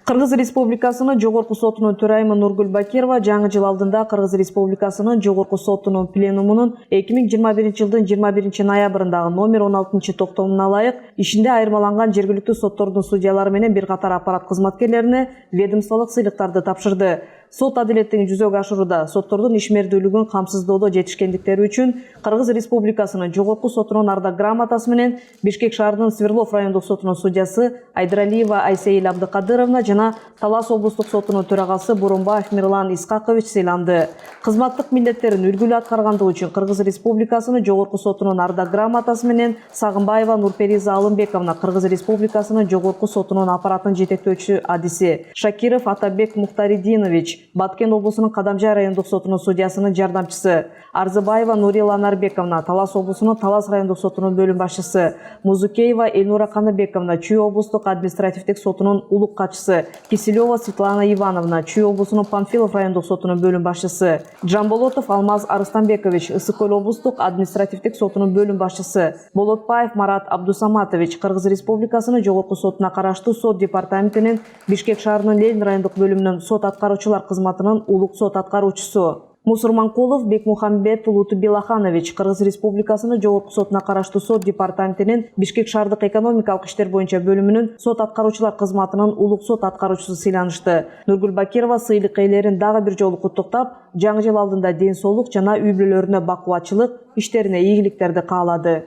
Кыргыз Республикасынын Жогорку сотунун төрайымы Нургүл Бакирова жаңы жыл алдында Кыргыз Республикасынын Жогорку сотунун пленумунун 2021 жылдын 21 ноябрындагы номер 16 токтомуна ылайык ишинде айырмаланган жергиликтүү соттордун судьялары менен бир катар аппарат кызматкерлерине ведомстволук сыйлыктарды тапшырды. Сот адилеттигин жүзөгө ашырууда соттордун ишмердүүлүгүн камсыздоодо жетишкендиктери үчүн Кыргыз Республикасынын Жогорку сотунун ардак грамотасы менен Бишкек шаарынын Свердлов райондук сотунун судьясы Айдыралиева Айсейил Абдыкадыровна жана Талас облустук сотунун төрагасы Бурунбаев Мирлан Исқақович сыйланды. Кызматтык милдеттерин үлгүлүү аткаргандыгы үчүн Кыргыз Республикасынын Жогорку сотунун ардак грамотасы менен Сагынбаева Нурпериза Алымбековна Кыргыз Республикасынын Жогорку сотунун аппаратын жетектөөчү адиси, Шакиров Атабек Мухтаридинович Баткен облусунун Кадамжай райондук сотунун судьясынын жардамчысы, Арзыбаева Нурила Нарбековна Талас облусунун Талас райондук сотунун бөлүм башчысы, Музукеева Эльнура Каныбековна Чүй облустук административдик сотунун улук катчысы, Киселева Светлана Ивановна Чүй облусунун Панфилов райондук сотунун бөлүм башчысы, Жамболотов Алмаз Арыстанбекович Ысык-Көл облустук административдик сотунун бөлүм башчысы, Болотбаев Марат Абдусаматович Кыргыз Республикасынын Жогорку сотуна караштуу сот департаментинин Бишкек шаарынын Ленин райондук бөлүмүнүн сот аткаруучулар кызматынын улук сот аткаруучусу, Мусурманкулов Бекмухамбет Улутубилаханович Кыргыз Республикасынын Жогорку сотуна караштуу сот департаментинин Бишкек шаардык экономикалык иштер боюнча бөлүмүнүн сот аткаруучулар кызматынын улук сот аткаруучусу сыйланышты. Нургүл Бакирова сыйлык ээлерин дагы бир жолу куттуктап, жаңы жыл алдында ден соолук жана үй бүлөлөрүнө бакубатчылык иштерине ийгиликтерди каалады.